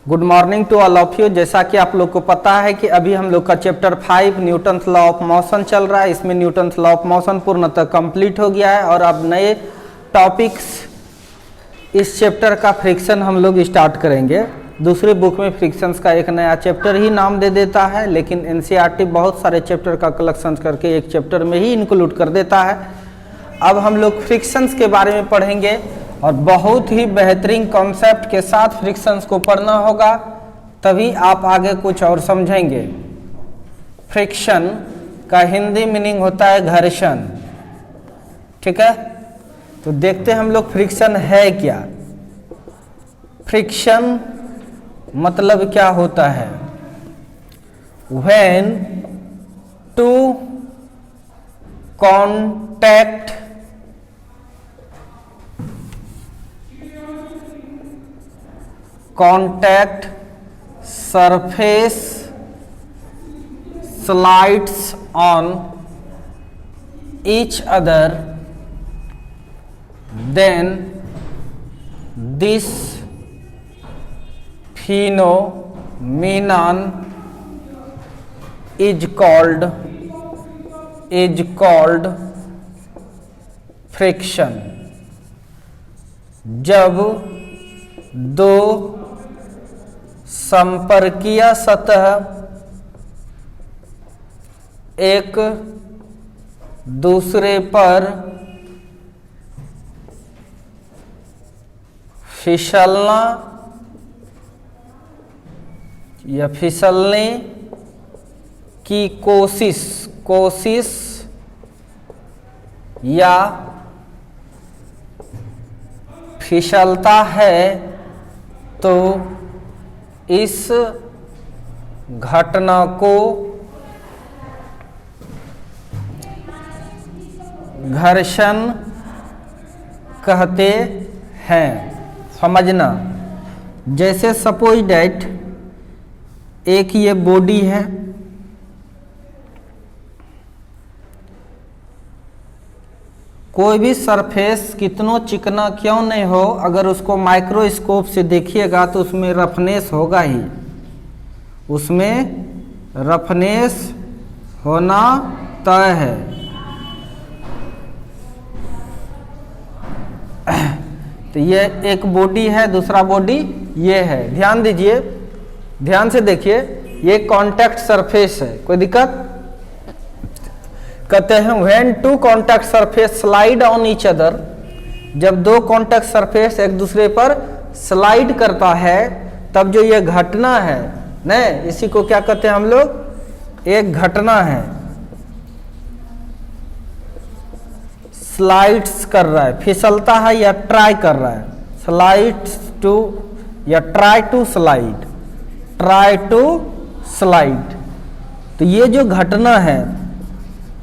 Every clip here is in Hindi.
Good morning to all of you. जैसा कि आप लोग को पता है कि अभी हम लोग का chapter 5 Newton's law of motion चल रहा है। इसमें न्यूटन्स लॉ ऑफ मोशन पूर्णतः कंप्लीट हो गया है और अब नए टॉपिक्स इस चैप्टर का फ्रिक्शन हम लोग स्टार्ट करेंगे। दूसरे बुक में फ्रिक्शंस का एक नया चैप्टर ही नाम दे देता है, लेकिन एनसीईआरटी बहुत सारे चैप्टर का कलेक्शन करके एक चैप्टर में ही इंक्लूड कर देता है। अब हम लोग फ्रिक्शंस के बारे में पढ़ेंगे और बहुत ही बेहतरीन कॉन्सेप्ट के साथ फ्रिक्शंस को पढ़ना होगा, तभी आप आगे कुछ और समझेंगे। फ्रिक्शन का हिंदी मीनिंग होता है घर्षण, ठीक है। तो देखते हैं हम लोग फ्रिक्शन है क्या। फ्रिक्शन मतलब क्या होता है? When two contact surface slides on each other, then this phenomenon is called friction। जब दो संपर्कीय सतह एक दूसरे पर फिसलना या फिसलने की कोशिश या फिसलता है, तो इस घटना को घर्षण कहते हैं। समझना, जैसे सपोज डैट एक ये बॉडी है, कोई भी सरफेस कितना चिकना क्यों नहीं हो, अगर उसको माइक्रोस्कोप से देखिएगा तो उसमें रफनेस होगा ही, उसमें रफनेस होना तय है। तो ये एक बॉडी है, दूसरा बॉडी ये है। ध्यान दीजिए, ध्यान से देखिए, ये कांटेक्ट सरफेस है। कोई दिक्कत? कहते हैं when two contact surface slide on each other, जब दो कॉन्टैक्ट सरफेस एक दूसरे पर स्लाइड करता है, तब जो ये घटना है नहीं, इसी को क्या कहते हैं हम लोग? एक घटना है। स्लाइड्स कर रहा है, फिसलता है या ट्राई कर रहा है, स्लाइड्स टू या ट्राई टू स्लाइड। तो ये जो घटना है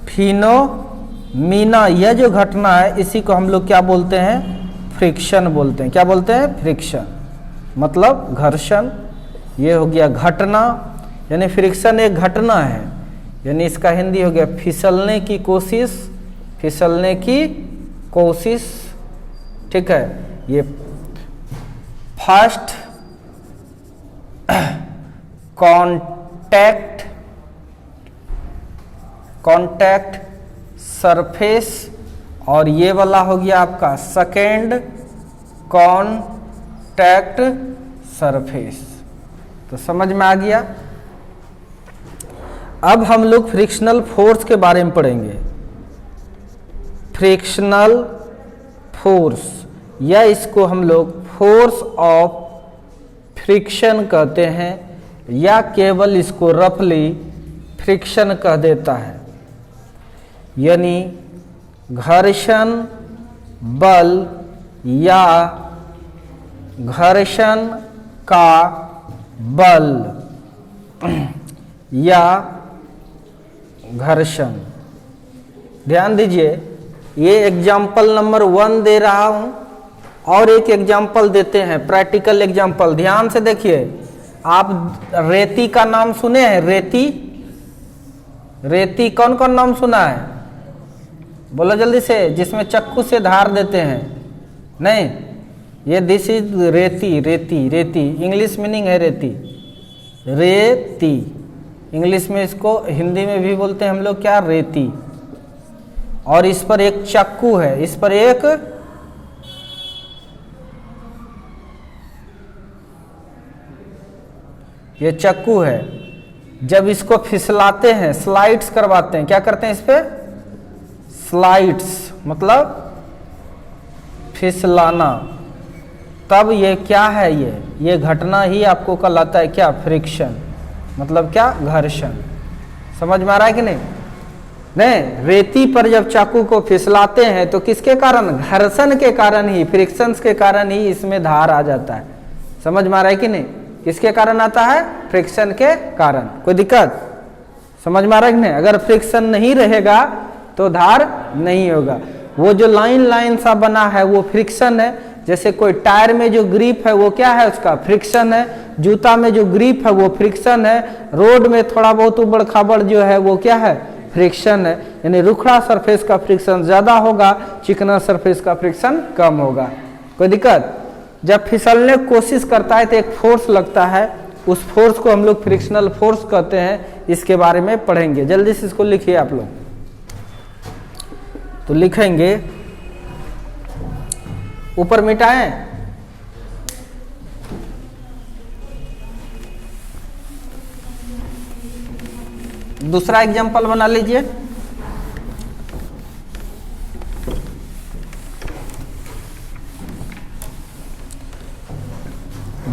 फिनोमिना, यह जो घटना है, इसी को हम लोग क्या बोलते हैं? फ्रिक्शन बोलते हैं। क्या बोलते हैं? फ्रिक्शन मतलब घर्षण। ये हो गया घटना, यानी फ्रिक्शन एक घटना है, यानी इसका हिंदी हो गया फिसलने की कोशिश, ठीक है। ये फर्स्ट कॉन्टैक्ट सरफेस, और ये वाला हो गया आपका सेकेंड कॉन्टैक्ट सरफेस। तो समझ में आ गया। अब हम लोग फ्रिक्शनल फोर्स के बारे में पढ़ेंगे। फ्रिक्शनल फोर्स, या इसको हम लोग फोर्स ऑफ फ्रिक्शन कहते हैं, या केवल इसको रफली फ्रिक्शन कह देता है। यानी घर्षण बल या घर्षण का बल या घर्षण। ध्यान दीजिए, ये एग्जाम्पल नंबर 1 दे रहा हूं और एक एग्जाम्पल देते हैं, प्रैक्टिकल एग्जाम्पल। ध्यान से देखिए, आप रेती का नाम सुने हैं? रेती कौन कौन नाम सुना है? बोलो जल्दी से, जिसमें चक्कू से धार देते हैं। नहीं, ये दिस इज रेती, रेती, रेती इंग्लिश मीनिंग है रेती, रेती इंग्लिश में इसको हिंदी में भी बोलते हैं हम लोग क्या, रेती। और इस पर एक चाकू है, इस पर एक ये चाकू है। जब इसको फिसलाते हैं, स्लाइड्स करवाते हैं, क्या करते हैं इस पे, स्लाइड्स मतलब फिसलाना, तब ये क्या है, ये घटना ही आपको कहलाता है क्या, फ्रिक्शन, मतलब क्या, घर्षण। समझ में आ रहा है कि नहीं? नहीं, रेती पर जब चाकू को फिसलाते हैं तो किसके कारण, घर्षण के कारण ही, फ्रिक्शंस के कारण ही इसमें धार आ जाता है। समझ में आ रहा है कि नहीं? किसके कारण आता है, फ्रिक्शन के कारण। कोई दिक्कत? समझ में आ रहा है कि नहीं? अगर फ्रिक्शन नहीं रहेगा तो धार नहीं होगा। वो जो लाइन लाइन सा बना है वो फ्रिक्शन है। जैसे कोई टायर में जो ग्रिप है वो क्या है, उसका फ्रिक्शन है। जूता में जो ग्रिप है वो फ्रिक्शन है। रोड में थोड़ा बहुत उबड़ खाबड़ जो है वो क्या है, फ्रिक्शन है। यानी रुखड़ा सरफेस का फ्रिक्शन ज्यादा होगा, चिकना सरफेस का फ्रिक्शन कम होगा। कोई दिक्कत? जब फिसलने की कोशिश करता है तो एक फोर्स लगता है, उस फोर्स को हम लोग फ्रिक्शनल फोर्स कहते हैं। इसके बारे में पढ़ेंगे। जल्दी से इसको लिखिए आप लोग। तो लिखेंगे, ऊपर मिटाएं, दूसरा एग्जांपल बना लीजिए।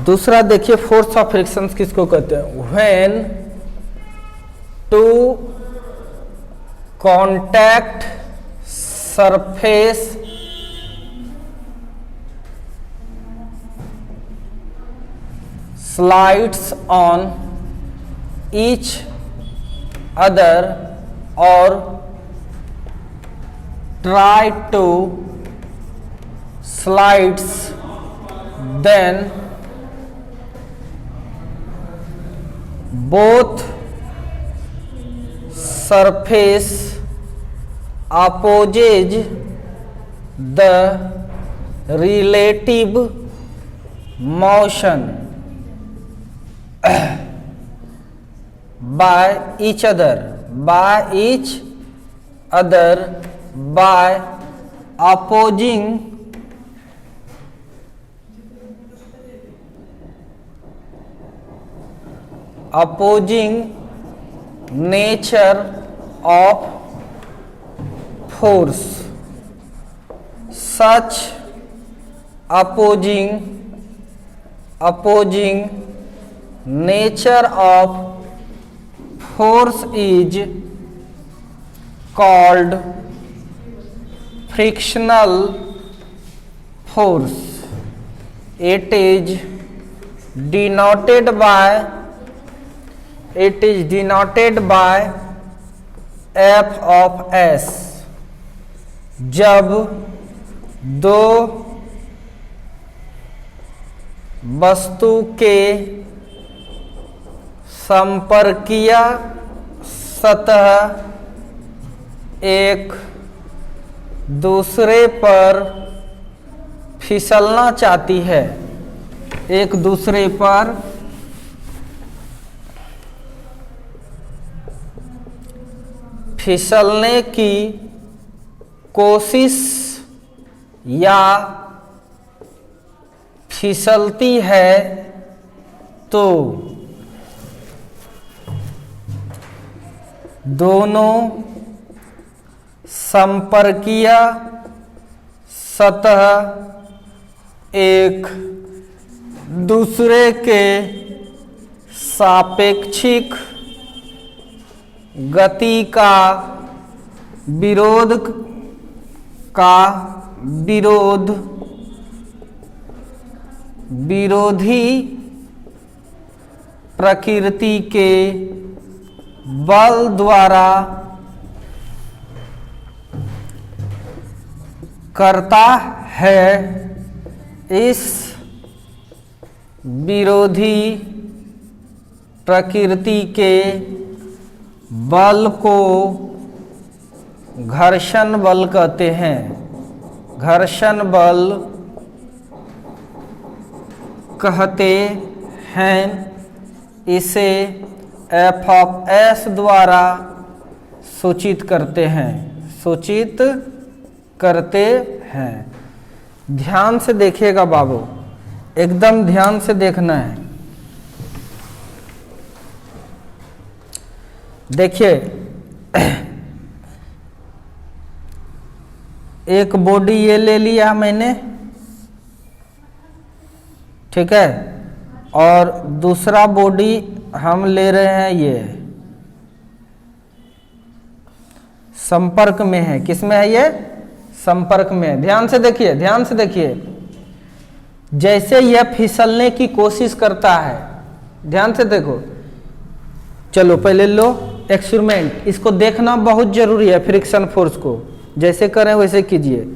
दूसरा देखिए, फोर्स ऑफ फ्रिक्शन किसको कहते हैं, when two contact surface slides on each other or try to slides, then both surface opposes the relative motion by each other by opposing nature of force. Such opposing nature of force is called frictional force. It is denoted by F of S. जब दो वस्तु के संपर्कीय सतह एक दूसरे पर फिसलना चाहती है, एक दूसरे पर फिसलने की कोशिश या फिसलती है, तो दोनों संपर्कीय सतह एक दूसरे के सापेक्षिक गति का विरोधी प्रकृति के बल द्वारा करता है। इस विरोधी प्रकृति के बल को घर्षण बल कहते हैं। घर्षण बल कहते हैं, इसे एफ ऑफ एस द्वारा सूचित करते हैं, सूचित करते हैं। ध्यान से देखिएगा बाबू, एकदम ध्यान से देखना है। देखिए एक बॉडी ये ले लिया मैंने, ठीक है, और दूसरा बॉडी हम ले रहे हैं, ये संपर्क में है। किस में है? ये संपर्क में है। ध्यान से देखिए, ध्यान से देखिए, जैसे यह फिसलने की कोशिश करता है, ध्यान से देखो। चलो पहले लो एक्सपेरिमेंट, इसको देखना बहुत जरूरी है। फ्रिक्शन फोर्स को जैसे करें वैसे कीजिए।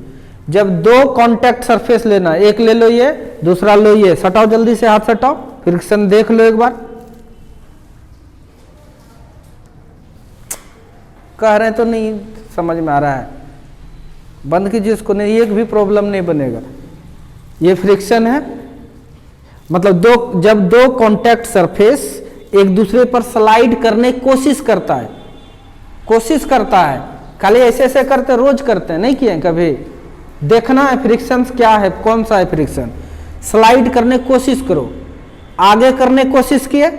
जब दो कांटेक्ट सरफेस लेना, एक ले लो ये, दूसरा लो ये, सटाओ जल्दी से, हाथ सटाओ, फ्रिक्शन देख लो एक बार। कह रहे तो नहीं समझ में आ रहा है, बंद कीजिए इसको, नहीं एक भी प्रॉब्लम नहीं बनेगा। ये फ्रिक्शन है, मतलब जब दो कांटेक्ट सरफेस एक दूसरे पर स्लाइड करने की कोशिश करता है, कोशिश करता है, खाली ऐसे ऐसे करते, रोज करते हैं, नहीं किए कभी। देखना है फ्रिक्शन क्या है, कौन सा है फ्रिक्शन। स्लाइड करने की कोशिश करो, आगे करने की कोशिश किए,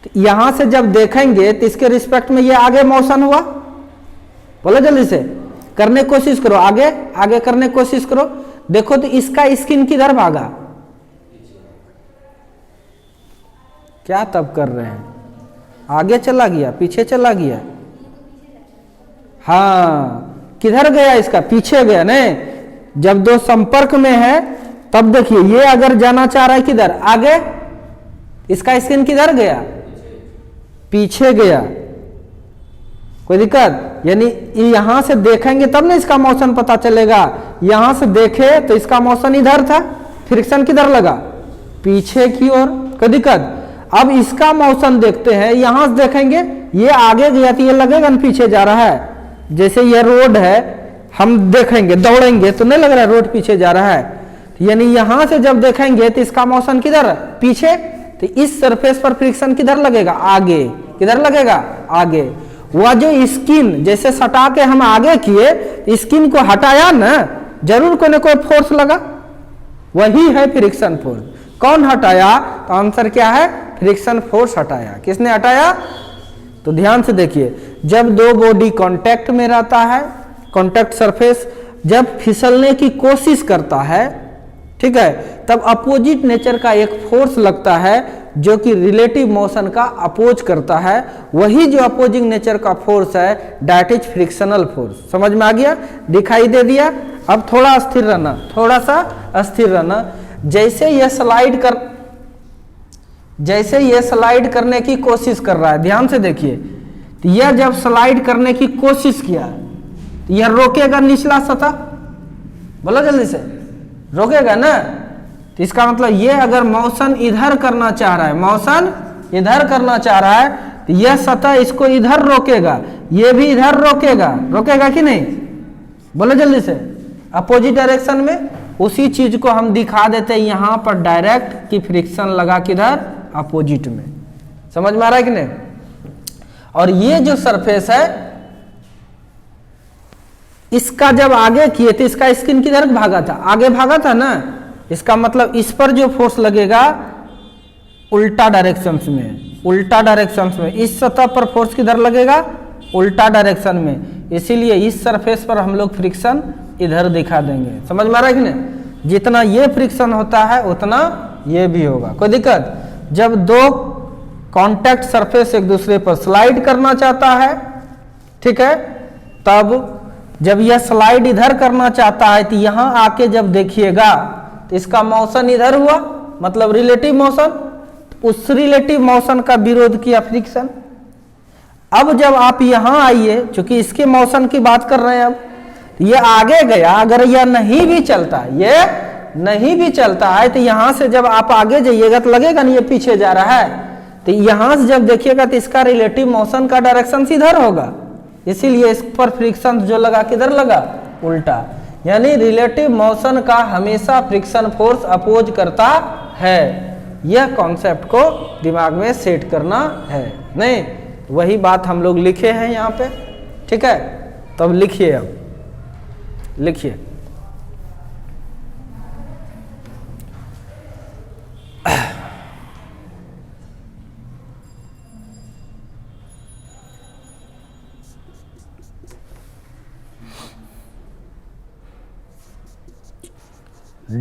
तो यहां से जब देखेंगे तो इसके रिस्पेक्ट में ये आगे मोशन हुआ, बोलो जल्दी से, करने की कोशिश करो, आगे आगे करने की कोशिश करो। देखो तो इसका स्किन किधर भागा, क्या तब कर रहे हैं, आगे चला गया, पीछे चला गया, हाँ किधर गया, इसका पीछे गया। नहीं, जब दो संपर्क में है तब देखिए, ये अगर जाना चाह रहा है किधर, आगे, इसका स्किन किधर गया, पीछे गया। कोई दिक्कत? यानी यहां से देखेंगे तब ना इसका मोशन पता चलेगा। यहां से देखे तो इसका मोशन इधर था, फ्रिक्शन किधर लगा, पीछे की ओर। कोई दिक्कत? अब इसका मोशन देखते हैं, यहां से देखेंगे ये आगे गया तो ये लगेगा न पीछे जा रहा है। जैसे ये रोड है, हम देखेंगे दौड़ेंगे तो नहीं लग रहा है रोड पीछे जा रहा है, यानी यहां से जब देखेंगे तो इसका मोशन किधर, पीछे। तो इस सरफेस पर फ्रिक्शन किधर लगेगा, आगे। किधर लगेगा, आगे। वह जो स्किन जैसे सटा के हम आगे किए, स्किन को हटाया ना, जरूर कोई ना कोई फोर्स लगा, वही है फ्रिक्शन फोर्स। कौन हटाया? तो आंसर क्या है, फ्रिक्शन फोर्स हटाया। किसने हटाया? तो ध्यान से देखिए, जब दो बॉडी कांटेक्ट में रहता है, कांटेक्ट सरफेस जब फिसलने की कोशिश करता है, ठीक है, तब अपोजिट नेचर का एक फोर्स लगता है जो कि रिलेटिव मोशन का अपोज करता है। वही जो अपोजिंग नेचर का फोर्स है, दैट इज फ्रिक्शनल फोर्स। समझ में आ गया, दिखाई दे दिया। अब थोड़ा अस्थिर रहना, थोड़ा सा अस्थिर रहना। जैसे ये स्लाइड करने की कोशिश कर रहा है, ध्यान से देखिए, तो यह जब स्लाइड करने की कोशिश किया तो यह रोकेगा निचला सतह, बोलो जल्दी से, रोकेगा ना। तो इसका मतलब ये अगर मोशन इधर करना चाह रहा है, मोशन इधर करना चाह रहा है, तो यह सतह इसको इधर रोकेगा, ये भी इधर रोकेगा, रोकेगा कि नहीं, बोलो जल्दी से, अपोजिट डायरेक्शन में। उसी चीज को हम दिखा देते हैं यहां पर डायरेक्ट कि फ्रिक्शन लगा किधर, अपोजिट में। समझ में आ रहा है कि नहीं? और ये जो सरफेस है, इसका जब आगे किए थे, इसका स्किन किधर भागा था, आगे भागा था ना। इसका मतलब इस पर जो फोर्स लगेगा उल्टा डायरेक्शंस में, उल्टा डायरेक्शंस में। इस सतह पर फोर्स किधर लगेगा, उल्टा डायरेक्शन में। इसीलिए इस सरफेस पर हम लोग फ्रिक्शन इधर दिखा देंगे। समझ में आ रहा है कि नहीं? जितना ये फ्रिक्शन होता है उतना ये भी होगा। कोई दिक्कत? जब दो कांटेक्ट सरफेस एक दूसरे पर स्लाइड करना चाहता है, ठीक है, तब जब यह स्लाइड इधर करना चाहता है तो यहां आके जब देखिएगा तो इसका मोशन इधर हुआ, मतलब रिलेटिव मोशन। उस रिलेटिव मोशन का विरोध किया फ्रिक्शन। अब जब आप यहां आइए, चूंकि इसके मोशन की बात कर रहे हैं, अब ये आगे गया, अगर यह नहीं भी चलता, ये नहीं भी चलता है, तो यहां से जब आप आगे जाइएगा तो लगेगा नहीं ये पीछे जा रहा है। तो यहां से जब देखिएगा तो इसका रिलेटिव मोशन का डायरेक्शन इधर होगा, इसीलिए इस पर फ्रिक्शन जो लगा किधर लगा, उल्टा। यानी रिलेटिव मोशन का हमेशा फ्रिक्शन फोर्स अपोज करता है। यह कॉन्सेप्ट को दिमाग में सेट करना है। नहीं, वही बात हम लोग लिखे हैं यहाँ पे, ठीक है। तब लिखिए, अब लिखिए।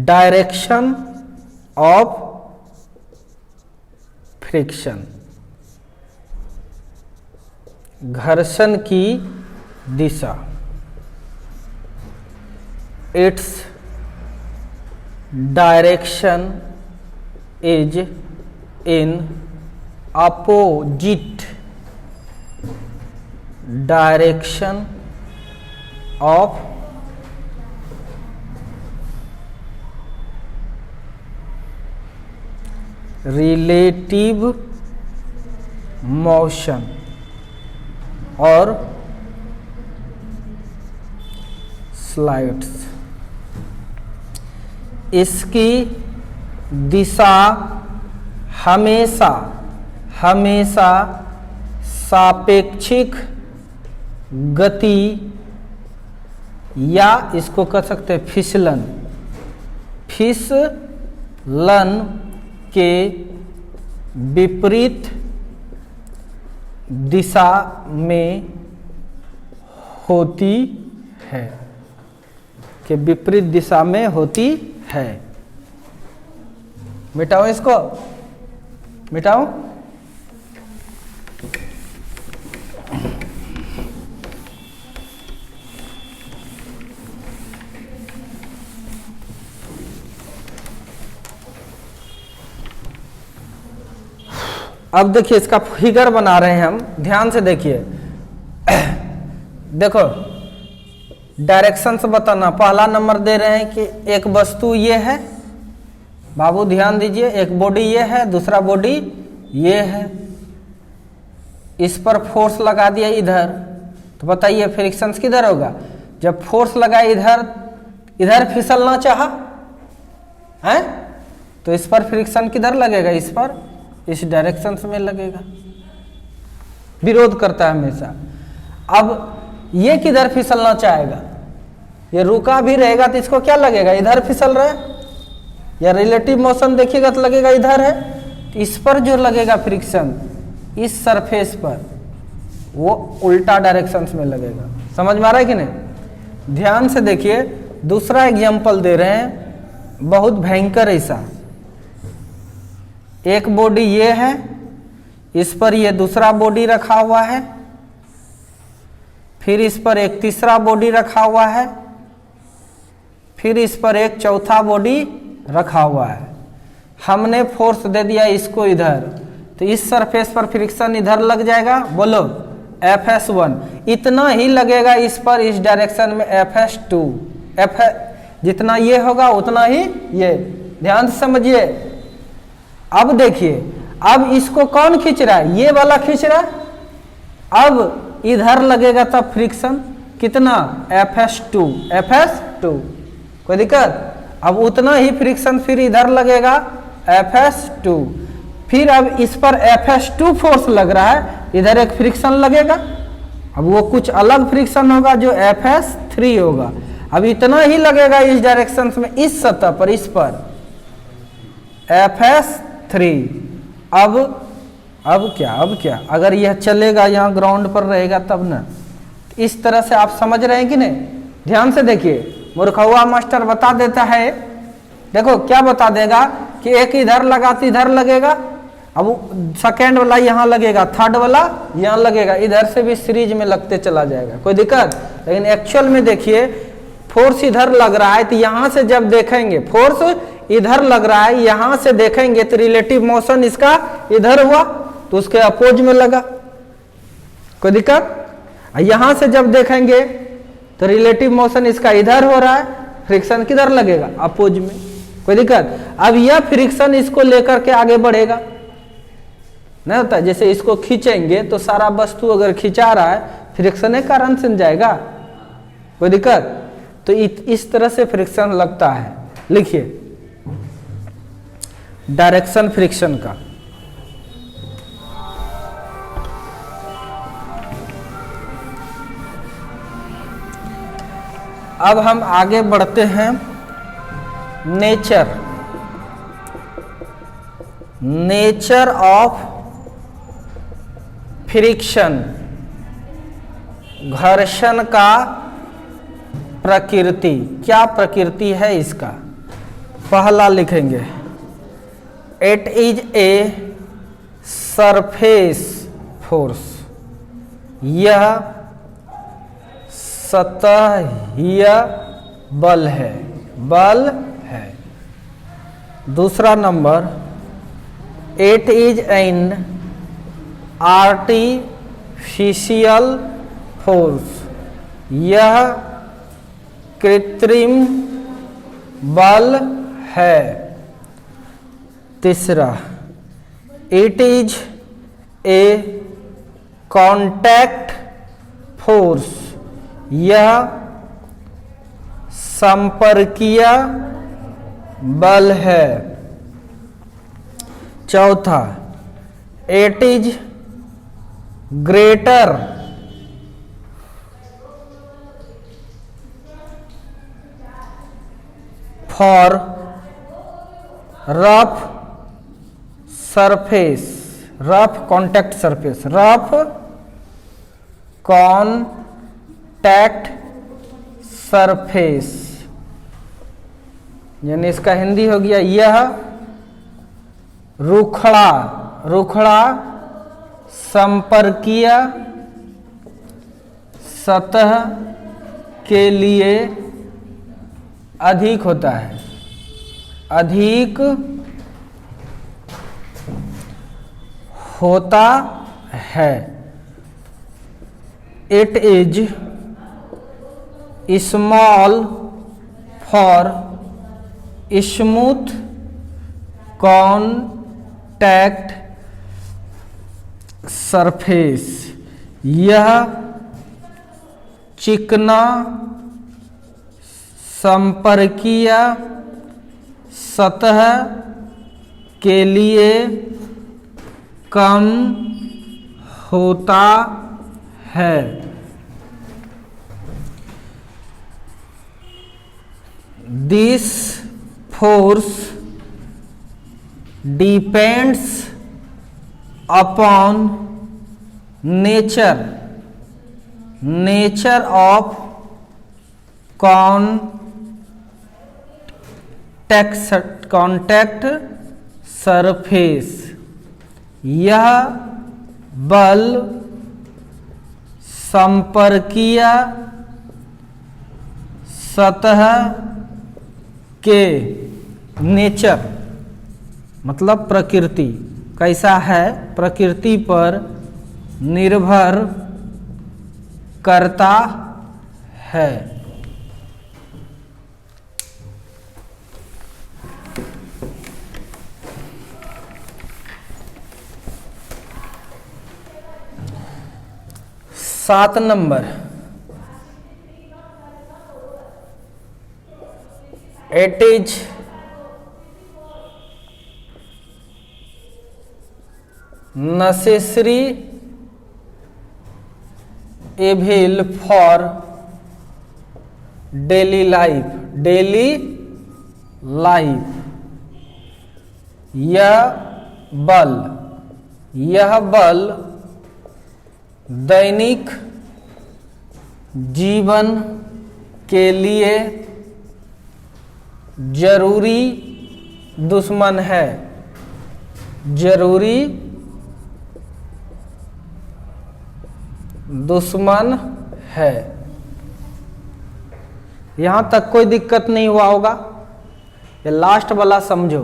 डायरेक्शन ऑफ फ्रिक्शन, घर्षण की दिशा। Its direction is in opposite direction of relative motion और स्लाइड्स। इसकी दिशा हमेशा सापेक्षिक गति या इसको कह सकते हैं फिसलन के विपरीत दिशा में होती है, के विपरीत दिशा में होती है। मिटाओ इसको, मिटाओ। अब देखिए, इसका फिगर बना रहे हैं हम, ध्यान से देखिए। देखो, डायरेक्शन से बताना। पहला नंबर दे रहे हैं कि एक वस्तु ये है, बाबू ध्यान दीजिए, एक बॉडी ये है, दूसरा बॉडी ये है। इस पर फोर्स लगा दिया इधर, तो बताइए फ्रिक्शन किधर होगा? जब फोर्स लगा इधर फिसलना चाहा है, तो इस पर फ्रिक्शन किधर लगेगा? इस पर, इस डायरेक्शन में लगेगा। विरोध करता है हमेशा। अब ये किधर फिसलना चाहेगा? ये रुका भी रहेगा तो इसको क्या लगेगा? इधर फिसल रहा है। या रिलेटिव मोशन देखिएगा तो लगेगा इधर है, तो इस पर जो लगेगा फ्रिक्शन, इस सरफेस पर, वो उल्टा डायरेक्शन में लगेगा। समझ में आ रहा है कि नहीं? ध्यान से देखिए, दूसरा एग्जाम्पल दे रहे हैं, बहुत भयंकर ऐसा। एक बॉडी ये है, इस पर ये दूसरा बॉडी रखा हुआ है, फिर इस पर एक तीसरा बॉडी रखा हुआ है, फिर इस पर एक चौथा बॉडी रखा हुआ है। हमने फोर्स दे दिया इसको इधर, तो इस सरफेस पर फ्रिक्शन इधर लग जाएगा। बोलो Fs1, इतना ही लगेगा इस पर, इस डायरेक्शन में Fs2। जितना ये होगा उतना ही ये। ध्यान से समझिए। अब देखिए, अब इसको कौन खींच रहा है? ये वाला खींच रहा है। अब इधर लगेगा तब फ्रिक्शन कितना? Fs2। कोई दिक्कत? अब उतना ही फ्रिक्शन फिर इधर लगेगा Fs2। फिर अब इस पर Fs2 फोर्स लग रहा है, इधर एक फ्रिक्शन लगेगा। अब वो कुछ अलग फ्रिक्शन होगा जो Fs3 होगा। अब इतना ही लगेगा इस डायरेक्शन में, इस सतह पर, इस पर Fs3। अब क्या अगर यह चलेगा, यहाँ ग्राउंड पर रहेगा तब ना। इस तरह से आप समझ रहे हैं कि नहीं? ध्यान से देखिए। मूर्खवा मास्टर बता देता है, देखो क्या बता देगा कि एक इधर लगा तो इधर लगेगा, अब सेकेंड वाला यहाँ लगेगा, थर्ड वाला यहाँ लगेगा, इधर से भी सीरीज में लगते चला जाएगा। कोई दिक्कत? लेकिन एक्चुअल में देखिए, फोर्स इधर लग रहा है, तो यहाँ से जब देखेंगे फोर्स इधर लग रहा है, यहाँ से देखेंगे तो रिलेटिव मोशन इसका इधर हुआ, तो उसके अपोज में लगा। कोई दिक्कत? यहाँ से जब देखेंगे तो रिलेटिव मोशन इसका इधर हो रहा है, फ्रिक्शन किधर लगेगा? अपोज में। कोई दिक्कत? अब यह फ्रिक्शन इसको लेकर के आगे बढ़ेगा, नहीं होता? जैसे इसको खींचेंगे तो सारा वस्तु अगर खिंचा रहा है, फ्रिक्शन के कारण से जाएगा। कोई दिक्कत? तो इस तरह से फ्रिक्शन लगता है। लिखिए डायरेक्शन फ्रिक्शन का। अब हम आगे बढ़ते हैं। नेचर ऑफ फ्रिक्शन, घर्षण का प्रकृति। क्या प्रकृति है इसका? पहला लिखेंगे, it is a surface force, यह सतहीय बल है, बल है। दूसरा number, it is an artificial force, यह कृत्रिम बल है। तीसरा, it is a contact force, यह संपर्कीय बल है। चौथा, it is greater for rough surface, rough contact surface, rough contact surface, यानी इसका हिंदी हो गया, यह रुखड़ा संपर्कीय सतह के लिए अधिक होता है, अधिक होता है। It is small for smooth contact surface, यह चिकना संपर्कीय सतह के लिए कम होता है। This force depends upon nature of contact surface, यह बल संपर्कीय सतह के नेचर मतलब प्रकृति कैसा है, प्रकृति पर निर्भर करता है। सात number, it is necessary evil for daily life, यह बल दैनिक जीवन के लिए जरूरी दुश्मन है, जरूरी दुश्मन है। यहां तक कोई दिक्कत नहीं हुआ होगा? ये लास्ट वाला समझो।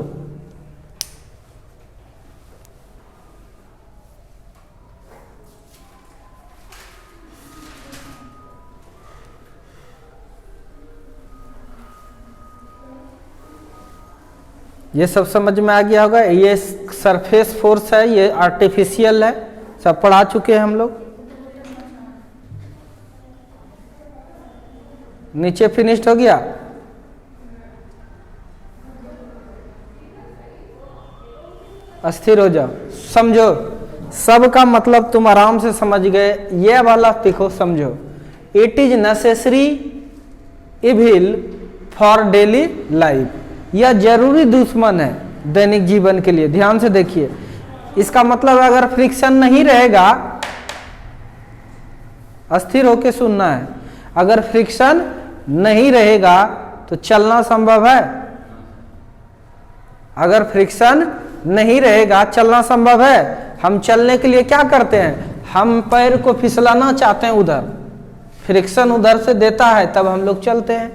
ये सब समझ में आ गया होगा। ये सरफेस फोर्स है, ये आर्टिफिशियल है, सब पढ़ा चुके हैं हम लोग। नीचे फिनिश्ड हो गया। अस्थिर हो जाओ, समझो सब का मतलब तुम आराम से समझ गए। ये वाला देखो समझो, it is necessary evil for daily life, यह जरूरी दुश्मन है दैनिक जीवन के लिए। ध्यान से देखिए, इसका मतलब अगर फ्रिक्शन नहीं रहेगा, अस्थिर होके सुनना है, अगर फ्रिक्शन नहीं रहेगा तो चलना संभव है। अगर फ्रिक्शन नहीं रहेगा चलना संभव है। हम चलने के लिए क्या करते हैं, हम पैर को फिसलाना चाहते हैं, उधर फ्रिक्शन उधर से देता है तब हम लोग चलते हैं।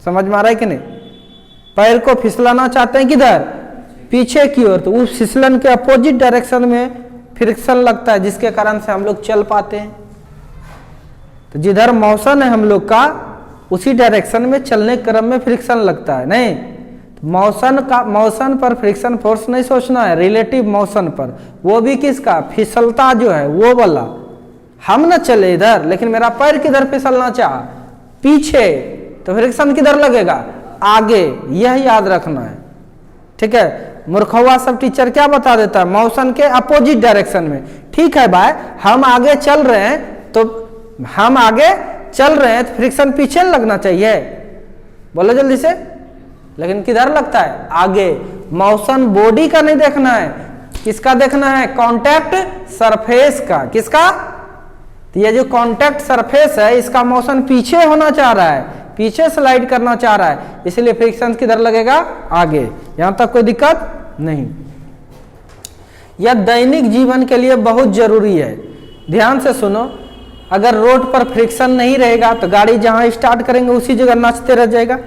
समझ में आ रहा है कि नहीं? पैर को फिसलाना चाहते हैं किधर, पीछे की ओर, तो उस फिसलन के अपोजिट डायरेक्शन में फ्रिक्शन लगता है, जिसके कारण से हम लोग चल पाते हैं। तो जिधर मोशन है हम लोग का, उसी डायरेक्शन में चलने क्रम में फ्रिक्शन लगता है। नहीं, मोशन पर फ्रिक्शन फोर्स नहीं सोचना है, रिलेटिव मोशन पर, वो भी किसका, फिसलता जो है वो वाला। हम न चले इधर, लेकिन मेरा पैर किधर फिसलना चाह, पीछे, तो फ्रिक्शन किधर लगेगा, आगे। यह याद रखना है, ठीक है। मूर्खवा सब टीचर क्या बता देता है, मोशन के अपोजिट डायरेक्शन में। ठीक है भाई, हम आगे चल रहे हैं तो फ्रिक्शन पीछे लगना चाहिए, बोलो जल्दी से। लेकिन किधर लगता है, आगे। मोशन बॉडी का नहीं देखना है, किसका देखना है, कांटेक्ट सरफेस का। किसका, तो ये जो कांटेक्ट सरफेस है, इसका मोशन पीछे होना चाह रहा है, पीछे स्लाइड करना चाह रहा है, इसलिए फ्रिक्शन किधर लगेगा, आगे। यहां तक कोई दिक्कत नहीं। यह दैनिक जीवन के लिए बहुत जरूरी है। ध्यान से सुनो, अगर रोड पर फ्रिक्शन नहीं रहेगा तो गाड़ी जहां स्टार्ट करेंगे उसी जगह नाचते रह जाएगा,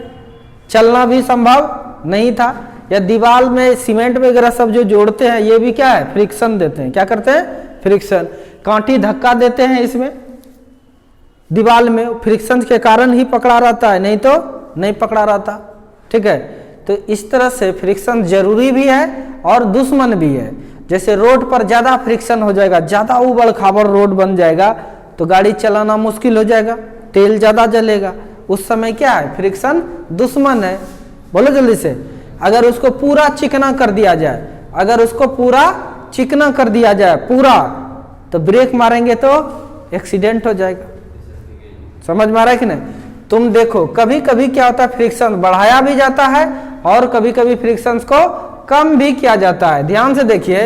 चलना भी संभव नहीं था। या दीवार में सीमेंट वगैरह सब जो जोड़ते हैं, ये भी क्या है, फ्रिक्शन देते हैं। क्या करते हैं, फ्रिक्शन। कांटी धक्का देते हैं इसमें दीवार में, फ्रिक्शन के कारण ही पकड़ा रहता है, नहीं तो नहीं पकड़ा रहता। ठीक है, तो इस तरह से फ्रिक्शन जरूरी भी है और दुश्मन भी है। जैसे रोड पर ज्यादा फ्रिक्शन हो जाएगा, ज्यादा उबड़ खाबड़ रोड बन जाएगा तो गाड़ी चलाना मुश्किल हो जाएगा, तेल ज्यादा जलेगा। उस समय क्या है, फ्रिक्शन दुश्मन है। बोलो जल्दी से। अगर उसको पूरा चिकना कर दिया जाए, पूरा, तो ब्रेक मारेंगे तो एक्सीडेंट हो जाएगा। समझ में आ रहा है कि नहीं? तुम देखो, कभी कभी क्या होता है, फ्रिक्शन बढ़ाया भी जाता है और कभी कभी फ्रिक्शन को कम भी किया जाता है। ध्यान से देखिए,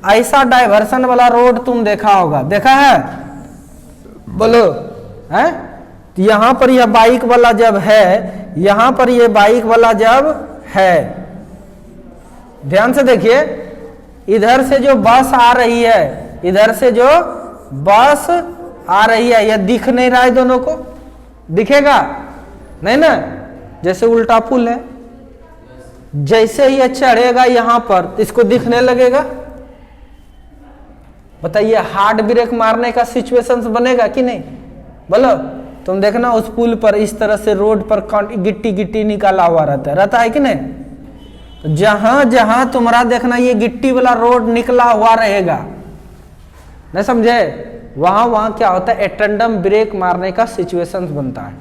ऐसा डाइवर्सन वाला रोड तुम देखा होगा, देखा है, बोलो है? यहां पर यह बाइक वाला जब है, यहां पर यह बाइक वाला जब है, ध्यान से देखिए, इधर से जो बस आ रही है, यह दिख नहीं रहा है, दोनों को दिखेगा नहीं ना, जैसे उल्टा पुल है। जैसे ही चढ़ेगा यहां पर तो इसको दिखने लगेगा। बताइए, हार्ड ब्रेक मारने का सिचुएशन बनेगा कि नहीं? बोलो। तुम देखना उस पुल पर इस तरह से रोड पर गिट्टी गिट्टी निकाला हुआ रहता है कि नहीं? तो जहां जहां तुम्हारा देखना ये गिट्टी वाला रोड निकला हुआ रहेगा, नहीं समझे, वहां वहां क्या होता है, एटेंडम ब्रेक मारने का सिचुएशन बनता है।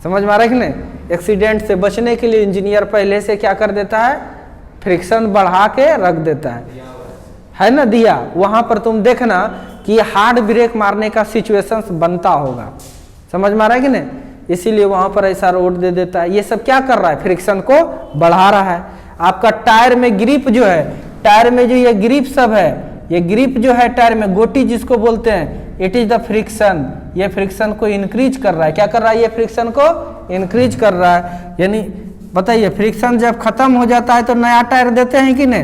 समझ में आ रहा है कि नहीं? एक्सीडेंट से बचने के लिए इंजीनियर पहले से क्या कर देता है, फ्रिक्शन बढ़ा के रख देता है ना, दिया। वहां पर तुम देखना कि हार्ड ब्रेक मारने का सिचुएशन बनता होगा। समझ में आ रहा है कि नहीं? इसीलिए वहां पर ऐसा रोड दे देता है। ये सब क्या कर रहा है, फ्रिक्शन को बढ़ा रहा है। आपका टायर में ग्रिप जो है, टायर में जो ये ग्रिप सब है, ये ग्रिप जो है टायर में, गोटी जिसको बोलते हैं, इट इज द फ्रिक्शन। ये फ्रिक्शन को इंक्रीज कर रहा है। क्या कर रहा है, ये फ्रिक्शन को इंक्रीज कर रहा है। यानी बताइए, फ्रिक्शन जब खत्म हो जाता है तो नया टायर देते हैं कि नहीं?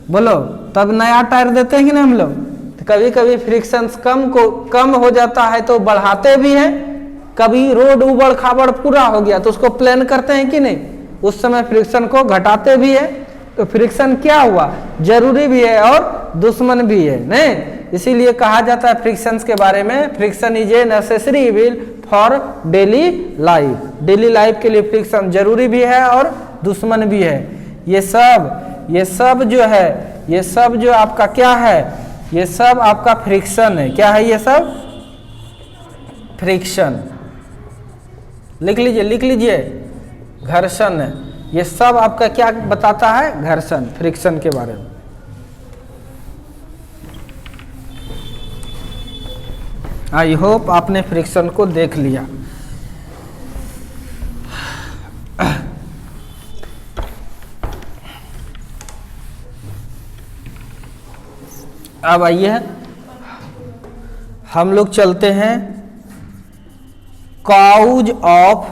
बोलो, तब नया टायर देते हैं कि नहीं हम लोग? तो कभी कभी फ्रिक्शन कम हो जाता है तो बढ़ाते भी हैं। कभी रोड उबड़ खाबड़ पूरा हो गया तो उसको प्लान करते हैं कि नहीं? उस समय फ्रिक्शन को घटाते भी है। तो फ्रिक्शन क्या हुआ, जरूरी भी है और दुश्मन भी है, नहीं? इसीलिए कहा जाता है फ्रिक्शन के बारे में, friction is a necessary evil for daily life. Daily life के लिए फ्रिक्शन जरूरी भी है और दुश्मन भी है। ये सब जो है, ये सब जो आपका क्या है, ये सब आपका फ्रिक्शन है। क्या है ये सब? फ्रिक्शन। लिख लीजिए, लिख लीजिए, घर्षण। ये सब आपका क्या बताता है? घर्षण, फ्रिक्शन के बारे में। आई होप आपने फ्रिक्शन को देख लिया। अब आइए हम लोग चलते हैं कॉज ऑफ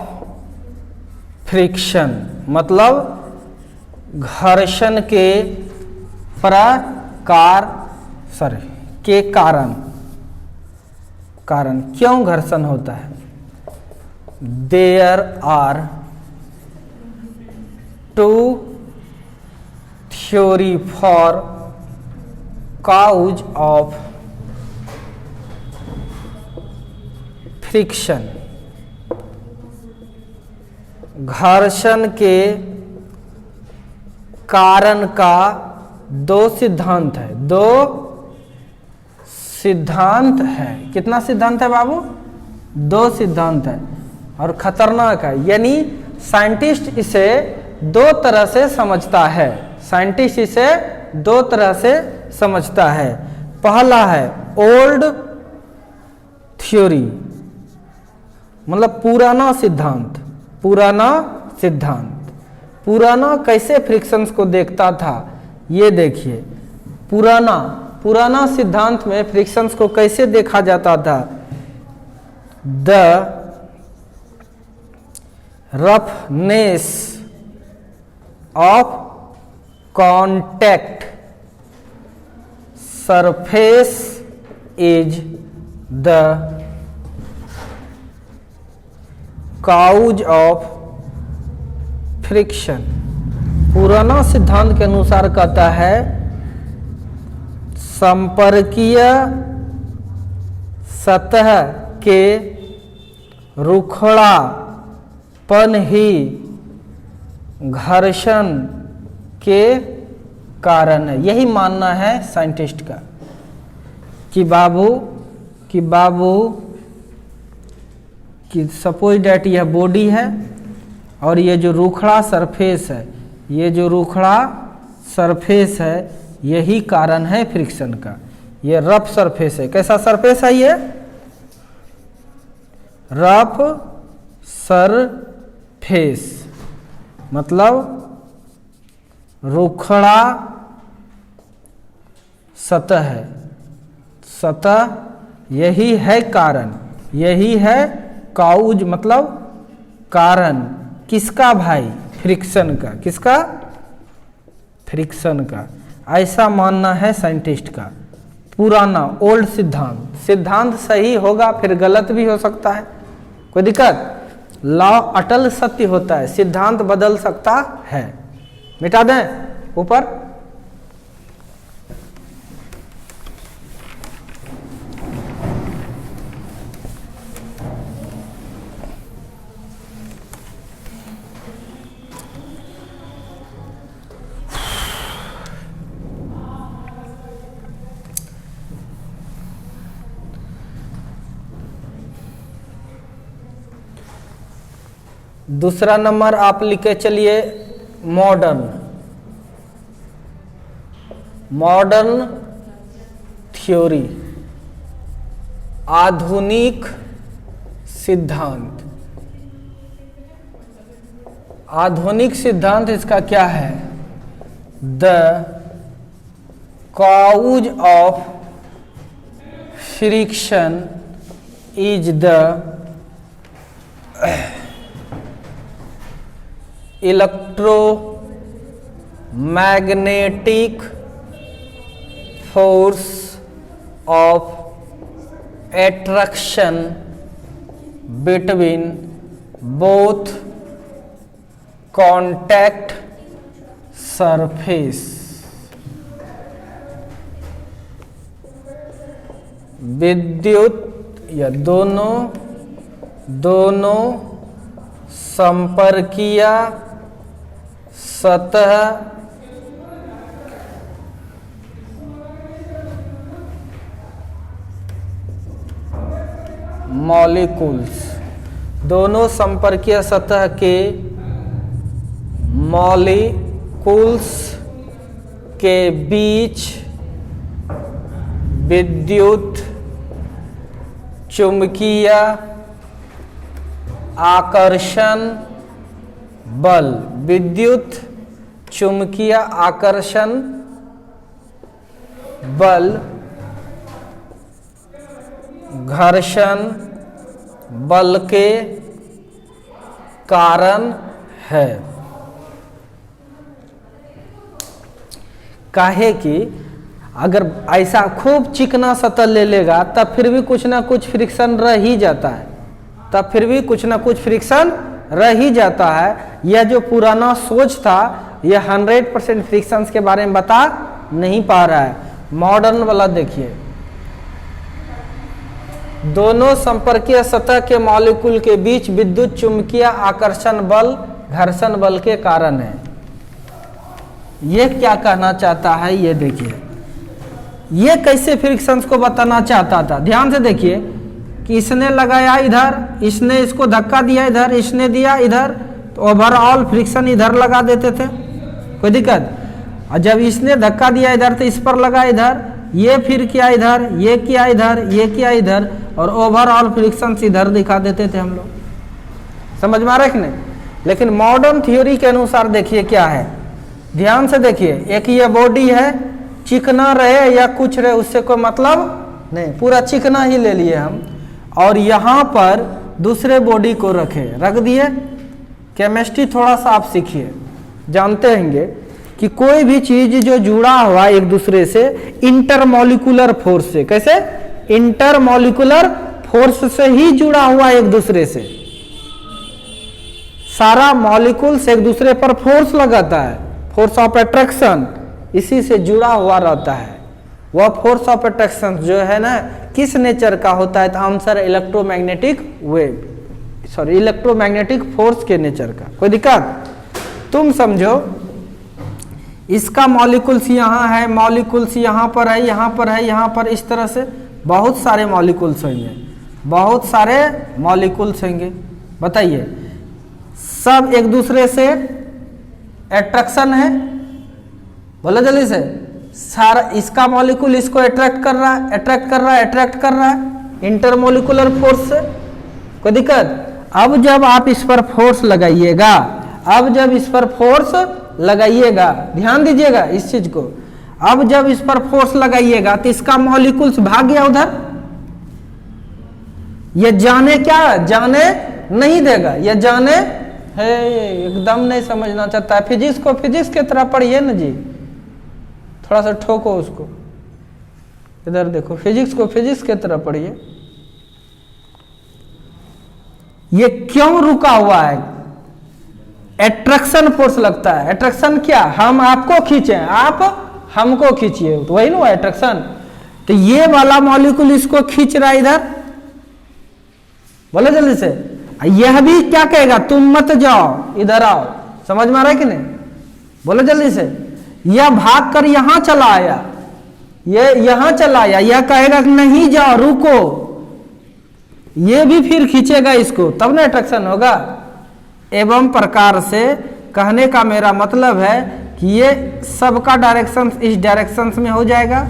फ्रिक्शन, मतलब घर्षण के कारण क्यों घर्षण होता है। There are two theory for cause of friction। घर्षण के कारण का दो सिद्धांत है। दो सिद्धांत है। कितना सिद्धांत है बाबू? दो सिद्धांत है और खतरनाक है, यानी साइंटिस्ट इसे दो तरह से समझता है। साइंटिस्ट इसे दो तरह से समझता है। पहला है ओल्ड थ्योरी, मतलब पुराना सिद्धांत। पुराना कैसे फ्रिक्शंस को देखता था, ये देखिए। पुराना सिद्धांत में फ्रिक्शंस को कैसे देखा जाता था? The roughness of contact surface is the cause of friction. पुराना सिद्धांत के अनुसार कहता है संपर्कीय सतह के रुखड़ापन ही घर्षण के कारण है। यही मानना है साइंटिस्ट का कि सपोज डैट यह बॉडी है और ये जो रूखड़ा सरफेस है, यही कारण है फ्रिक्शन का। ये रफ सरफेस है। कैसा सरफेस है ये? रफ सरफेस, मतलब रूखड़ा सतह है। यही है कारण, यही है काउज, मतलब कारण। किसका भाई? फ्रिक्शन का। किसका? फ्रिक्शन का। ऐसा मानना है साइंटिस्ट का। पुराना ओल्ड सिद्धांत सही होगा, फिर गलत भी हो सकता है, कोई दिक्कत। लॉ अटल सत्य होता है, सिद्धांत बदल सकता है। मिटा दें ऊपर। दूसरा नंबर आप लिखे चलिए मॉडर्न थ्योरी, आधुनिक सिद्धांत। आधुनिक सिद्धांत इसका क्या है? The cause of friction is the electromagnetic force of attraction between both contact surface। विद्युत या दोनों संपर्कीय सतह मॉलिक्यूल्स, दोनों संपर्कीय सतह के मॉलिक्यूल्स के बीच विद्युत चुंबकीय आकर्षण बल, विद्युत चुंबकीय आकर्षण बल घर्षण बल के कारण है। काहे कि अगर ऐसा खूब चिकना सतह ले लेगा तब फिर भी कुछ ना कुछ फ्रिक्शन रह ही जाता है, तब फिर भी कुछ ना कुछ फ्रिक्शन रह ही जाता है। यह जो पुराना सोच था यह 100% फ्रिक्शन के बारे में बता नहीं पा रहा है। मॉडर्न वाला देखिए, दोनों संपर्कीय सतह के मॉलिक्यूल के बीच विद्युत चुंबकीय आकर्षण बल घर्षण बल के कारण है। यह क्या कहना चाहता है, ये देखिए, ये कैसे फ्रिक्शंस को बताना चाहता था। ध्यान से देखिए कि इसने लगाया इधर, इसने इसको धक्का दिया इधर, इसने दिया इधर, तो ओवरऑल फ्रिक्शन इधर लगा देते थे, कोई दिक्कत। और जब इसने धक्का दिया इधर तो इस पर लगा इधर, ये फिर किया इधर, ये किया इधर, ये किया इधर, और ओवरऑल फ्रिक्शन इधर दिखा देते थे हम लोग। समझ में आ रहा है कि नहीं? लेकिन मॉडर्न थ्योरी के अनुसार देखिए क्या है, ध्यान से देखिए, एक ये बॉडी है, चिकना रहे या कुछ रहे उससे कोई मतलब नहीं, पूरा चिकना ही ले लिए हम, और यहाँ पर दूसरे बॉडी को रख दिए। केमिस्ट्री थोड़ा सा आप सीखिए, जानते होंगे कि कोई भी चीज जो जुड़ा हुआ एक दूसरे से इंटरमॉलिक्यूलर फोर्स से, कैसे इंटरमॉलिक्यूलर फोर्स से ही जुड़ा हुआ एक दूसरे से। सारा मॉलिक्यूल्स एक दूसरे पर फोर्स लगाता है, फोर्स ऑफ अट्रैक्शन, इसी से जुड़ा हुआ रहता है। वह फोर्स ऑफ अट्रैक्शन जो है ना किस नेचर का होता है, तो answer electromagnetic wave, sorry electromagnetic force के नेचर का। कोई दिक्कत? तुम समझो इसका मॉलिक्यूल्स यहाँ है, मॉलिक्यूल्स यहाँ पर है, यहाँ पर है, यहाँ पर, इस तरह से बहुत सारे मॉलिक्यूल्स होंगे, बहुत सारे मॉलिक्यूल्स होंगे। बताइए, सब एक दूसरे से अट्रैक्शन है, बोलो जल्दी से। सारा इसका मॉलिक्यूल इसको अट्रैक्ट कर रहा है, अट्रैक्ट कर रहा है, अट्रैक्ट कर रहा है इंटरमॉलिक्यूलर फोर्स से। कोई दिक्कत? अब जब आप इस पर फोर्स लगाइएगा, अब जब इस पर फोर्स लगाइएगा, ध्यान दीजिएगा इस चीज को, अब जब इस पर फोर्स लगाइएगा तो इसका मॉलिक्यूल्स भाग गया उधर, ये जाने क्या जाने नहीं देगा, ये जाने है एकदम नहीं समझना चाहता है। फिजिक्स को फिजिक्स की तरह पढ़िए ना जी, थोड़ा सा ठोको उसको, इधर देखो, फिजिक्स को फिजिक्स की तरह पढ़िए। ये क्यों रुका हुआ है? अट्रैक्शन फोर्स लगता है। अट्रैक्शन क्या? हम आपको खींचे, आप हमको खींचिए, तो वही ना अट्रैक्शन। तो ये वाला मॉलिक्यूल इसको खींच रहा है इधर, बोलो जल्दी से। यह भी क्या कहेगा, तुम मत जाओ, इधर आओ। समझ में आ रहा है कि नहीं? बोलो जल्दी से। यह भाग कर यहां चला आया, ये यहां चला आया, यह कहेगा कि नहीं जाओ, रुको। ये भी फिर खींचेगा इसको, तब ना अट्रैक्शन होगा। एवं प्रकार से कहने का मेरा मतलब है कि ये सबका डायरेक्शन इस डायरेक्शन में हो जाएगा,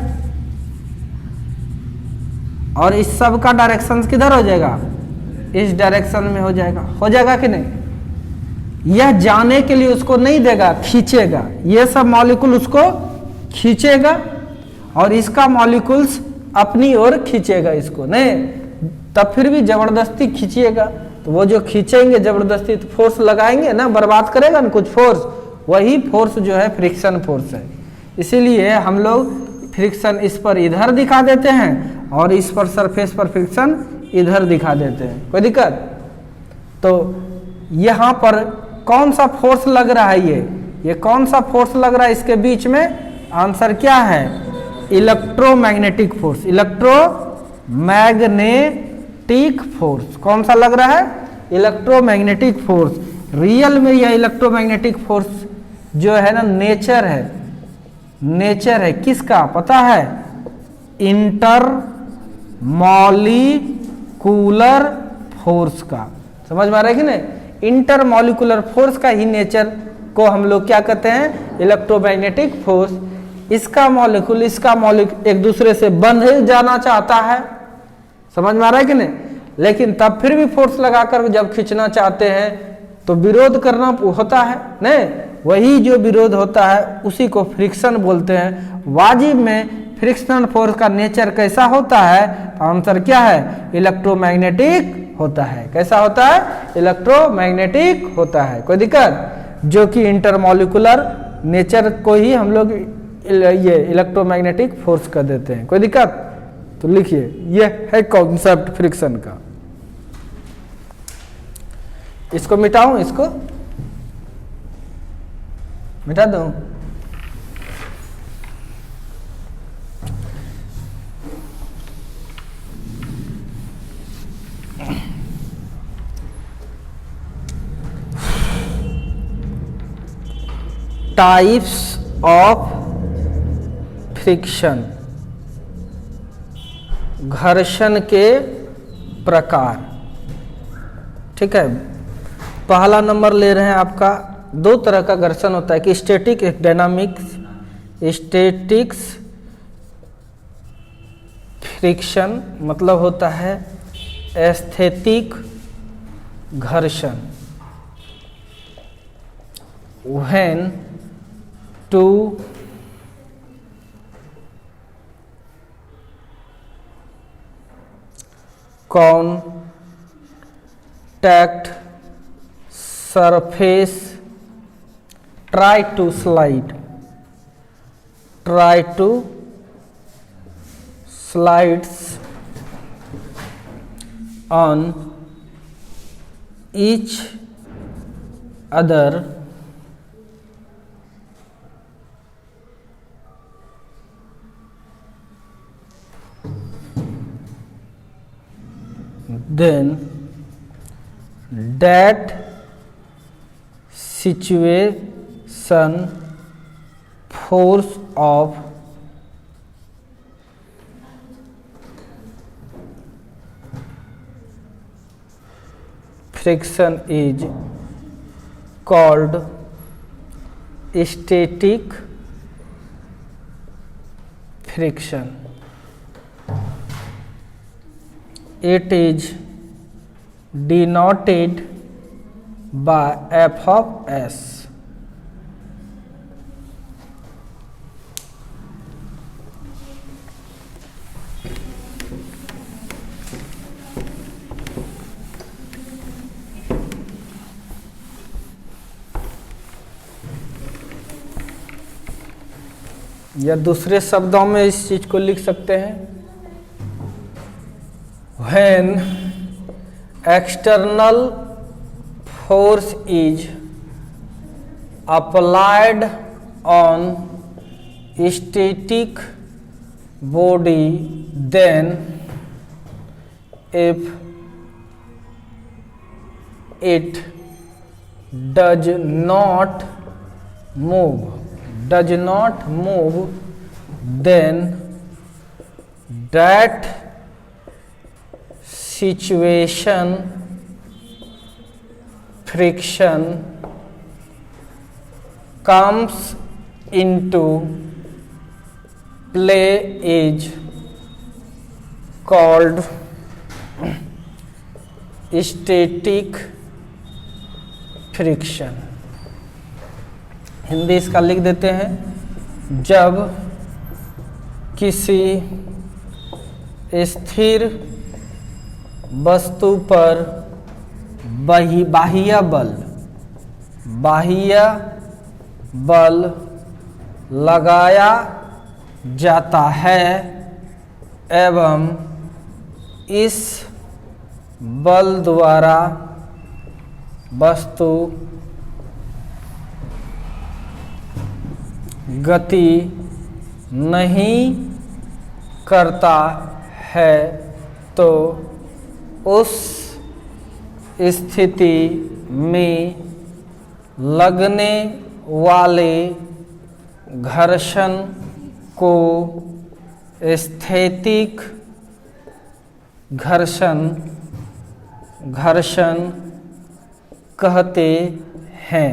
और इस सब का डायरेक्शन किधर हो जाएगा, इस डायरेक्शन में हो जाएगा। हो जाएगा कि नहीं? यह जाने के लिए उसको नहीं देगा, खींचेगा। ये सब मॉलिक्यूल उसको खींचेगा और इसका मॉलिक्यूल्स अपनी ओर खींचेगा इसको, नहीं तब फिर भी जबरदस्ती खींचिएगा। तो वो जो खींचेंगे जबरदस्ती, तो फोर्स लगाएंगे ना, बर्बाद करेगा ना कुछ फोर्स, वही फोर्स जो है फ्रिक्शन फोर्स है। इसीलिए हम लोग फ्रिक्शन इस पर इधर दिखा देते हैं और इस पर सरफेस पर फ्रिक्शन इधर दिखा देते हैं। कोई दिक्कत? तो यहाँ पर कौन सा फोर्स लग रहा है, ये कौन सा फोर्स लग रहा है इसके बीच में? आंसर क्या है? Electromagnetic force, electromagnetic force. कौन सा लग रहा है? Electromagnetic force. रियल में यह इलेक्ट्रोमैग्नेटिक फोर्स जो है ना नेचर है, नेचर है किसका पता है? इंटर मॉलिक्यूलर फोर्स का। समझ में आ रहा है कि नहीं? इंटरमॉलिक्यूलर फोर्स का ही नेचर को हम लोग क्या कहते हैं? Electromagnetic force. इसका मॉलिक्यूल एक दूसरे से बंध जाना चाहता है, समझ में आ रहा है कि नहीं? लेकिन तब फिर भी फोर्स लगाकर जब खींचना चाहते हैं तो विरोध करना होता है, नहीं? वही जो विरोध होता है उसी को फ्रिक्शन बोलते हैं। वाजिब में फ्रिक्शनल फोर्स का नेचर कैसा होता है? तो आंसर क्या है? इलेक्ट्रोमैग्नेटिक होता है। कैसा होता है? इलेक्ट्रोमैग्नेटिक होता है। कोई दिक्कत? जो कि इंटरमॉलिक्यूलर नेचर को ही हम लोग ये इलेक्ट्रोमैग्नेटिक फोर्स कर देते हैं। कोई दिक्कत? तो लिखिए, ये है कॉन्सेप्ट फ्रिक्शन का। इसको मिटाऊं, इसको मिटा दूं? टाइप्स ऑफ फ्रिक्शन, घर्षण के प्रकार। ठीक है, पहला नंबर ले रहे हैं आपका, दो तरह का घर्षण होता है कि स्टैटिक, एक डायनामिक्स। स्टैटिक्स फ्रिक्शन मतलब होता है एस्थेटिक घर्षण। When two contact surface try to slide slides on each other, then that situation force of friction is called static friction. It is denoted by F of S. या दूसरे शब्दों में इस चीज को लिख सकते हैं, when external force is applied on static body, then if it does not move, then that situation friction comes into play is called static friction. Hindi इसका लिख देते हैं, जब किसी स्थिर वस्तु पर बाह्य बल लगाया जाता है एवं इस बल द्वारा वस्तु गति नहीं करता है, तो उस स्थिति में लगने वाले घर्षण को स्थैतिक घर्षण कहते हैं।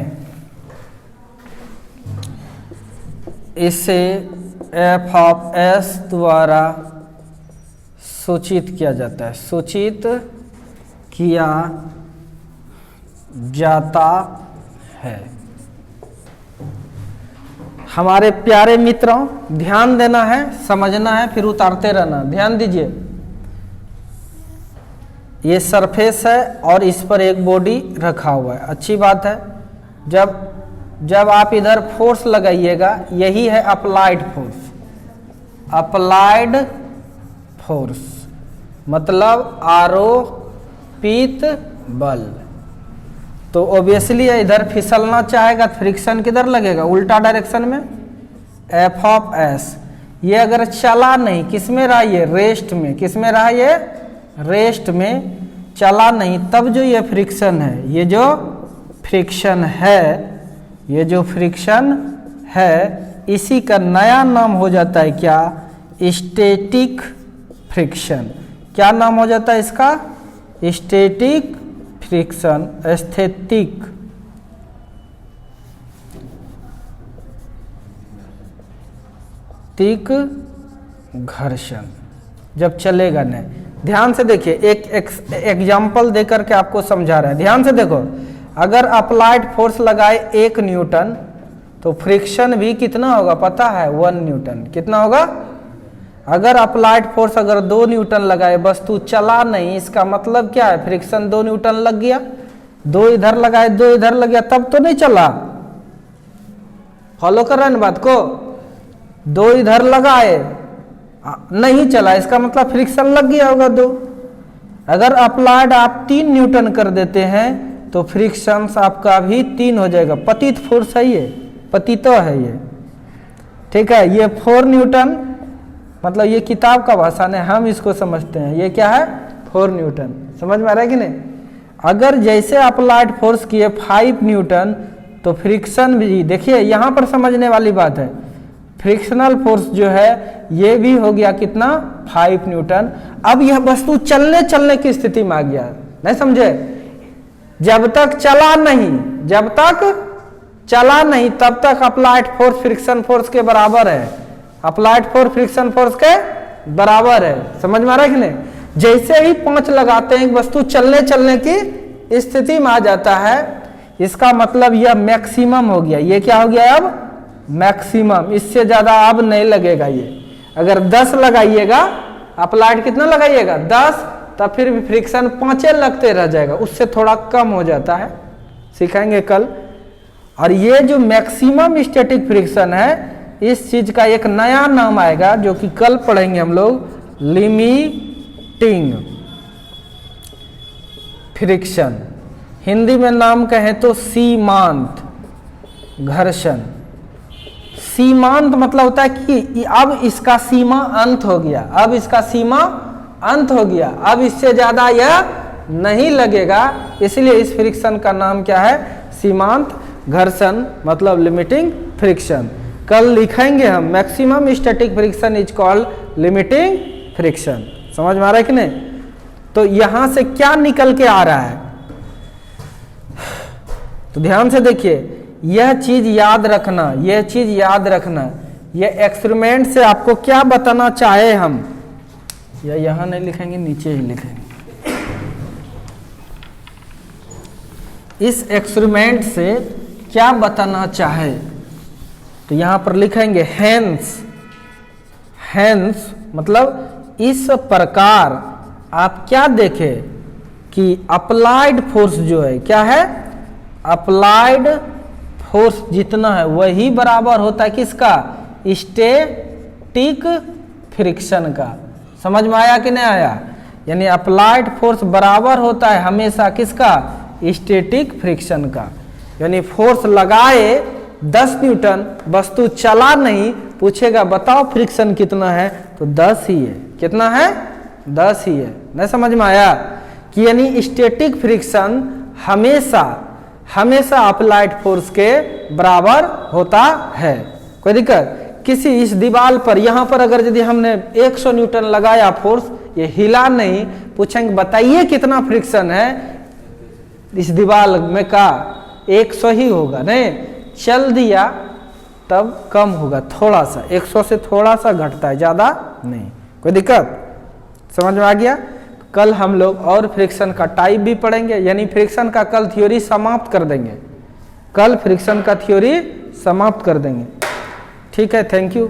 इसे एफ ऑफ एस द्वारा सूचित किया जाता है, सूचित किया जाता है। हमारे प्यारे मित्रों, ध्यान देना है, समझना है, फिर उतारते रहना। ध्यान दीजिए, ये सरफेस है और इस पर एक बॉडी रखा हुआ है, अच्छी बात है। जब आप इधर फोर्स लगाइएगा, यही है अप्लाइड फोर्स। अप्लाइड फोर्स मतलब आरोपित बल। तो ऑब्वियसली इधर फिसलना चाहेगा तो फ्रिक्शन किधर लगेगा, उल्टा डायरेक्शन में, एफ ऑफ एस। ये अगर चला नहीं, किस में रहा, ये रेस्ट में। किस में रहा, ये रेस्ट में, चला नहीं, तब जो ये फ्रिक्शन है, ये जो फ्रिक्शन है, ये जो फ्रिक्शन है, इसी का नया नाम हो जाता है क्या, स्टैटिक फ्रिक्शन। क्या नाम हो जाता है इसका, स्टैटिक फ्रिक्शन, स्थैतिक घर्षण। जब चलेगा नहीं, ध्यान से देखिए, एक एग्जाम्पल देकर के आपको समझा रहे हैं। ध्यान से देखो, अगर अप्लाइड फोर्स लगाए 1 न्यूटन तो फ्रिक्शन भी कितना होगा पता है, 1 न्यूटन। कितना होगा, अगर अप्लाइड फोर्स अगर 2 न्यूटन लगाए, वस्तु चला नहीं, इसका मतलब क्या है, फ्रिक्शन 2 न्यूटन लग गया। 2 इधर लगाए, 2 इधर लग गया, तब तो नहीं चला। फॉलो कर रहे हैं बात को, 2 इधर लगाए नहीं चला, इसका मतलब फ्रिक्शन लग गया होगा 2। अगर अप्लाइड आप 3 न्यूटन कर देते हैं तो फ्रिक्शन आपका भी 3 हो जाएगा। पतित फोर्स है ये, पतितो है ये, ठीक है। ये 4 न्यूटन मतलब ये किताब का भाषा है, हम इसको समझते हैं। ये क्या है, 4 न्यूटन। समझ में आ रहा है कि नहीं। अगर जैसे अप्लाइड फोर्स किए 5 न्यूटन तो फ्रिक्शन भी, देखिए यहाँ पर समझने वाली बात है, फ्रिक्शनल फोर्स जो है ये भी हो गया कितना, 5 न्यूटन। अब यह वस्तु चलने की स्थिति में आ गया, नहीं समझे। जब तक चला नहीं तब तक अप्लाइड फोर्स फ्रिक्शन फोर्स के बराबर है। अप्लाइड फोर्स फ्रिक्शन फोर्स के बराबर है। समझ में आ रहा है कि नहीं। जैसे ही 5 लगाते हैं, वस्तु चलने की स्थिति में आ जाता है, इसका मतलब यह मैक्सिमम हो गया। ये क्या हो गया, अब मैक्सिमम, इससे ज्यादा अब नहीं लगेगा। ये अगर 10 लगाइएगा, अप्लाइड कितना लगाइएगा 10, तब फिर भी फ्रिक्शन 5 लगते रह जाएगा, उससे थोड़ा कम हो जाता है, सिखाएंगे कल। और ये जो मैक्सिमम स्टैटिक फ्रिक्शन है, इस चीज का एक नया नाम आएगा जो कि कल पढ़ेंगे हम लोग, लिमिटिंग फ्रिक्शन। हिंदी में नाम कहें तो सीमांत घर्षण। सीमांत मतलब होता है कि अब इसका सीमा अंत हो गया, अब इसका सीमा अंत हो गया, अब इससे ज्यादा यह नहीं लगेगा, इसलिए इस फ्रिक्शन का नाम क्या है, सीमांत घर्षण, मतलब लिमिटिंग फ्रिक्शन। कल लिखेंगे हम, maximum static friction is called limiting friction. समझ में आ रहा है कि नहीं। तो यहां से क्या निकल के आ रहा है, तो ध्यान से देखिए, यह चीज याद रखना, यह चीज याद रखना। यह एक्सपेरिमेंट से आपको क्या बताना चाहे हम, या यहां नहीं लिखेंगे, नीचे ही लिखेंगे। इस एक्सपेरिमेंट से क्या बताना चाहे, तो यहां पर लिखेंगे हैंस मतलब इस प्रकार आप क्या देखें कि अप्लाइड फोर्स जो है, क्या है, अप्लाइड फोर्स जितना है वही बराबर होता है किसका, स्टैटिक फ्रिक्शन का। समझ में आया कि नहीं आया। यानी अप्लाइड फोर्स बराबर होता है हमेशा किसका, स्टैटिक फ्रिक्शन का। यानी फोर्स लगाए 10 न्यूटन, वस्तु चला नहीं, पूछेगा बताओ फ्रिक्शन कितना है, तो 10 ही है। कितना है, 10 ही है। नहीं समझ में आया कि यानी स्टैटिक फ्रिक्शन हमेशा अप्लाइड फोर्स के बराबर होता है। कोई दिक्कत, किसी इस दीवार पर, यहां पर अगर यदि हमने 100 न्यूटन लगाया फोर्स, ये हिला नहीं, पूछेंगे बताइए कितना फ्रिक्शन है, इस दीवार में का 100 ही होगा, नहीं चल दिया तब कम होगा, थोड़ा सा 100 से थोड़ा सा घटता है, ज़्यादा नहीं। कोई दिक्कत समझ में आ गया? कल हम लोग और फ्रिक्शन का टाइप भी पढ़ेंगे, यानी फ्रिक्शन का कल थ्योरी समाप्त कर देंगे, कल फ्रिक्शन का थ्योरी समाप्त कर देंगे। ठीक है, थैंक यू।